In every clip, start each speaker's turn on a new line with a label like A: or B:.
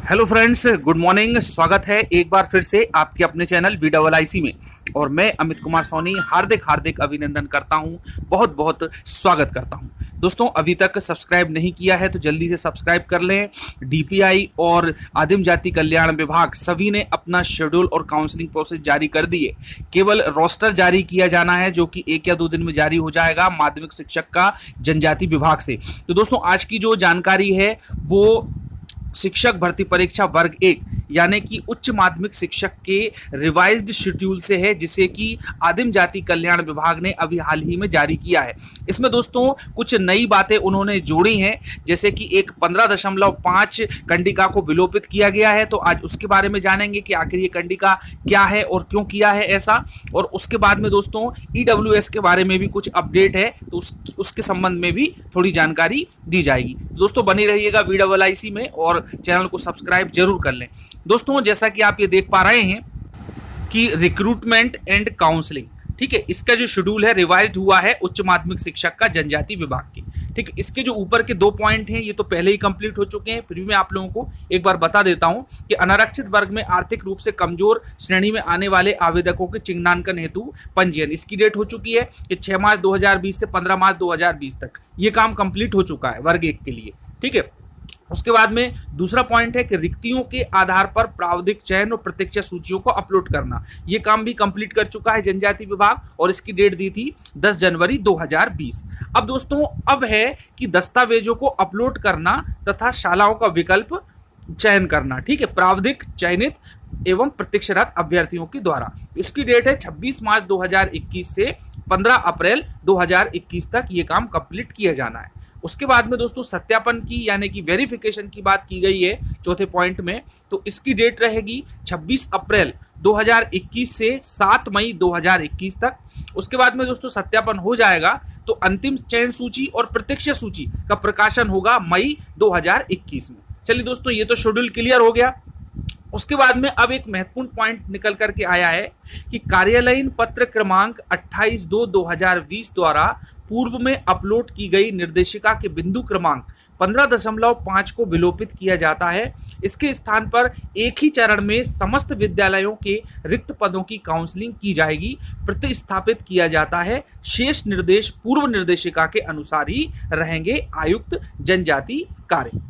A: Hello friends, good morning. स्वागत है एक बार फिर से आपके अपने चैनल VIC में। और मैं अमित कुमार सोनी हार्दिक हार्दिक अभिनंदन करता हूं, बहुत बहुत स्वागत करता हूं। दोस्तों, अभी तक सब्सक्राइब नहीं किया है तो जल्दी से सब्सक्राइब कर लें। DPI और आदिम जाति कल्याण विभाग सभी ने अपना शेड्यूल और काउंसलिंग प्रोसेस जारी कर दिए। केवल रोस्टर जारी किया जाना है, जो कि 1 या 2 दिन में जारी हो जाएगा माध्यमिक शिक्षक का जनजाति विभाग से। तो दोस्तों, आज की जो जानकारी है वो शिक्षक भर्ती परीक्षा वर्ग 1 यानी कि उच्च माध्यमिक शिक्षक के रिवाइज्ड शेड्यूल से है, जिसे कि आदिम जाति कल्याण विभाग ने अभी हाल ही में जारी किया है। इसमें दोस्तों कुछ नई बातें उन्होंने जोड़ी हैं, जैसे कि एक 15.5 कंडिका को विलोपित किया गया है। तो आज उसके बारे में जानेंगे कि आखिर ये कंडिका क्या है और क्यों किया है ऐसा। और उसके बाद में दोस्तों EWS के बारे में भी कुछ अपडेट है, तो उसके संबंध में भी थोड़ी जानकारी दी जाएगी। दोस्तों बनी रहिएगा VIC में और चैनल को सब्सक्राइब जरूर कर लें। दोस्तों, जैसा कि आप ये देख पा रहे हैं कि रिक्रूटमेंट एंड काउंसलिंग, ठीक है, इसका जो शेड्यूल है रिवाइज्ड हुआ है उच्च माध्यमिक शिक्षक का जनजाति विभाग के। ठीक है, इसके जो ऊपर के 2 पॉइंट हैं ये तो पहले ही कंप्लीट हो चुके हैं, फिर भी मैं आप लोगों को एक बार बता देता हूं कि अनारक्षित वर्ग में आर्थिक रूप से कमजोर श्रेणी में आने वाले आवेदकों के चिन्हांकन हेतु पंजीयन, इसकी डेट हो चुकी है कि 6 मार्च 2020 से 15 मार्च 2020 तक ये काम कंप्लीट हो चुका है वर्ग 1 के लिए। ठीक है, उसके बाद में दूसरा पॉइंट है कि रिक्तियों के आधार पर प्रावधिक चयन और प्रत्यक्ष सूचियों को अपलोड करना, ये काम भी कंप्लीट कर चुका है जनजाति विभाग और इसकी डेट दी थी 10 जनवरी 2020। अब दोस्तों अब है कि दस्तावेजों को अपलोड करना तथा शालाओं का विकल्प चयन करना, ठीक है, प्रावधिक चयनित एवं प्रतीक्षारत अभ्यर्थियों के द्वारा। इसकी डेट है 26 मार्च 2021 से 15 अप्रैल 2021 तक ये काम कंप्लीट किया जाना है। उसके बाद में दोस्तों सत्यापन की यानी कि वेरिफिकेशन की बात की गई है चौथे पॉइंट में, तो इसकी डेट रहेगी 26 अप्रैल 2021 से 7 मई 2021 तक। उसके बाद में दोस्तों सत्यापन हो जाएगा तो अंतिम चयन सूची और प्रत्यक्ष सूची का प्रकाशन होगा मई 2021 में। चलिए दोस्तों, ये तो शेड्यूल क्लियर हो गया। उसके बाद में अब एक महत्वपूर्ण पॉइंट निकल करके आया है कि कार्यालयीन पत्र क्रमांक 28/2/2020 द्वारा पूर्व में अपलोड की गई निर्देशिका के बिंदु क्रमांक 15.5 को विलोपित किया जाता है। इसके स्थान पर एक ही चरण में समस्त विद्यालयों के रिक्त पदों की काउंसलिंग की जाएगी, प्रतिस्थापित किया जाता है। शेष निर्देश पूर्व निर्देशिका के अनुसार ही रहेंगे। आयुक्त जनजाति कार्य।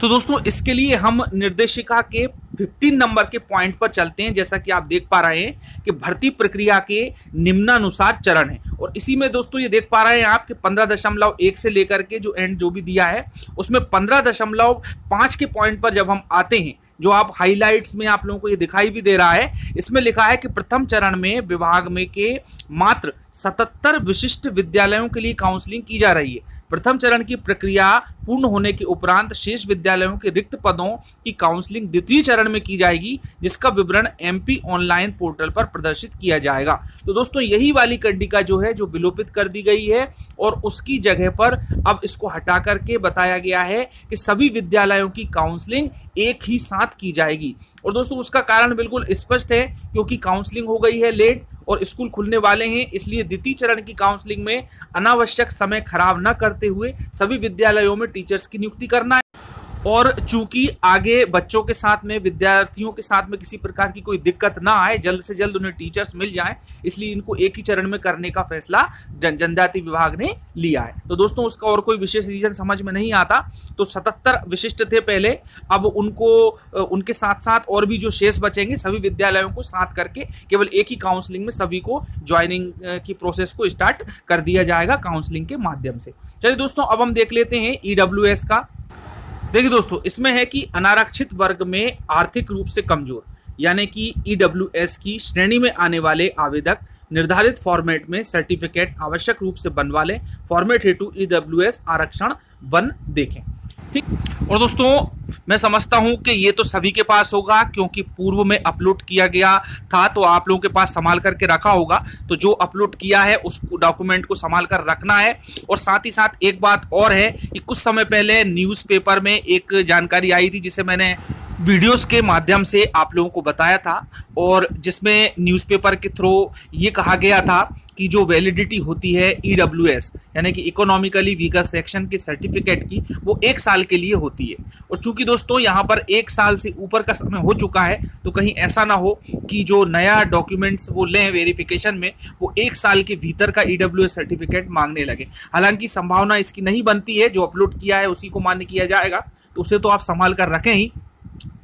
A: तो दोस्तों इसके लिए हम निर्देशिका के 15 नंबर के पॉइंट पर चलते हैं। जैसा कि आप देख पा रहे हैं कि भर्ती प्रक्रिया के निम्नानुसार चरण है, और इसी में दोस्तों ये देख पा रहे हैं आप कि 15.1 से लेकर के जो एंड जो भी दिया है उसमें 15.5 के पॉइंट पर जब हम आते हैं, जो आप हाइलाइट्स में आप लोगों को ये दिखाई भी दे रहा है, इसमें लिखा है कि प्रथम चरण में विभाग में के मात्र 77 विशिष्ट विद्यालयों के लिए काउंसलिंग की जा रही है। प्रथम चरण की प्रक्रिया पूर्ण होने के उपरांत शेष विद्यालयों के रिक्त पदों की काउंसलिंग द्वितीय चरण में की जाएगी, जिसका विवरण MP ऑनलाइन पोर्टल पर प्रदर्शित किया जाएगा। तो दोस्तों यही वाली कंडिका जो है जो विलोपित कर दी गई है, और उसकी जगह पर अब इसको हटा करके बताया गया है कि सभी विद्यालयों की काउंसलिंग एक ही साथ की जाएगी। और दोस्तों उसका कारण बिल्कुल स्पष्ट है, क्योंकि काउंसलिंग हो गई है लेट और स्कूल खुलने वाले हैं, इसलिए द्वितीय चरण की काउंसलिंग में अनावश्यक समय खराब न करते हुए सभी विद्यालयों में टीचर्स की नियुक्ति करना है। और चूंकि आगे बच्चों के साथ में विद्यार्थियों के साथ में किसी प्रकार की कोई दिक्कत ना आए, जल्द से जल्द उन्हें टीचर्स मिल जाएं, इसलिए इनको एक ही चरण में करने का फैसला जनजाति विभाग ने लिया है। तो दोस्तों उसका और कोई विशेष रीजन समझ में नहीं आता। तो 77 विशिष्ट थे पहले, अब उनको उनके साथ साथ और भी जो शेष बचेंगे सभी विद्यालयों को साथ करके केवल एक ही काउंसलिंग में सभी को ज्वाइनिंग की प्रोसेस को स्टार्ट कर दिया जाएगा काउंसलिंग के माध्यम से। चलिए दोस्तों अब हम देख लेते हैं EWS का। देखिए दोस्तों इसमें है कि अनारक्षित वर्ग में आर्थिक रूप से कमजोर यानी कि EWS की श्रेणी में आने वाले आवेदक निर्धारित फॉर्मेट में सर्टिफिकेट आवश्यक रूप से बनवा लें। फॉर्मेट हेतु EWS आरक्षण 1 देखें। ठीक, और दोस्तों मैं समझता हूं कि ये तो सभी के पास होगा, क्योंकि पूर्व में अपलोड किया गया था तो आप लोगों के पास संभाल करके रखा होगा। तो जो अपलोड किया है उस डॉक्यूमेंट को संभाल कर रखना है। और साथ ही साथ एक बात और है कि कुछ समय पहले न्यूज़पेपर में एक जानकारी आई थी, जिसे मैंने वीडियोस के माध्यम से आप लोगों को बताया था और जिसमें न्यूज़पेपर के थ्रू ये कहा गया था कि जो वैलिडिटी होती है ईडब्ल्यूएस यानी कि इकोनॉमिकली वीकर सेक्शन के सर्टिफिकेट की, वो 1 साल के लिए होती है। और चूंकि दोस्तों यहाँ पर 1 साल से ऊपर का समय हो चुका है, तो कहीं ऐसा ना हो कि जो नया डॉक्यूमेंट्स वो लें वेरिफिकेशन में, वो 1 साल के भीतर का ईडब्ल्यूएस सर्टिफिकेट मांगने लगे। हालांकि संभावना इसकी नहीं बनती है, जो अपलोड किया है उसी को मान्य किया जाएगा, तो उसे तो आप संभाल कर रखें ही,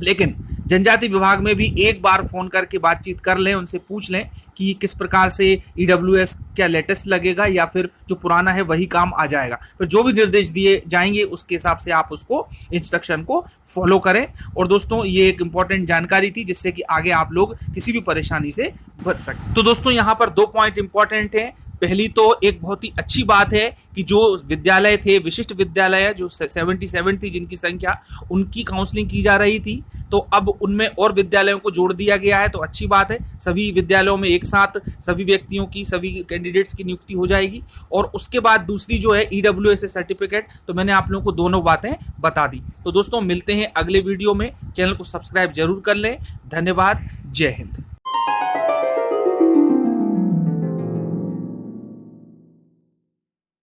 A: लेकिन जनजाति विभाग में भी एक बार फोन करके बातचीत कर लें, उनसे पूछ लें कि किस प्रकार से ईडब्ल्यूएस क्या लेटेस्ट लगेगा या फिर जो पुराना है वही काम आ जाएगा। फिर जो भी निर्देश दिए जाएंगे उसके हिसाब से आप उसको इंस्ट्रक्शन को फॉलो करें। और दोस्तों ये एक इंपॉर्टेंट जानकारी थी जिससे कि आगे आप लोग किसी भी परेशानी से बच सकें। तो दोस्तों यहाँ पर 2 पॉइंट इंपॉर्टेंट हैं। पहली तो एक बहुत ही अच्छी बात है कि जो विद्यालय थे, विशिष्ट विद्यालय जो 77 थी जिनकी संख्या, उनकी काउंसलिंग की जा रही थी, तो अब उनमें और विद्यालयों को जोड़ दिया गया है, तो अच्छी बात है। सभी विद्यालयों में एक साथ सभी व्यक्तियों की, सभी कैंडिडेट्स की नियुक्ति हो जाएगी। और उसके बाद दूसरी जो है ईडब्ल्यूएस सर्टिफिकेट, तो मैंने आप लोगों को दोनों बातें बता दी। तो दोस्तों मिलते हैं अगले वीडियो में, चैनल को सब्सक्राइब जरूर कर लें। धन्यवाद, जय हिंद।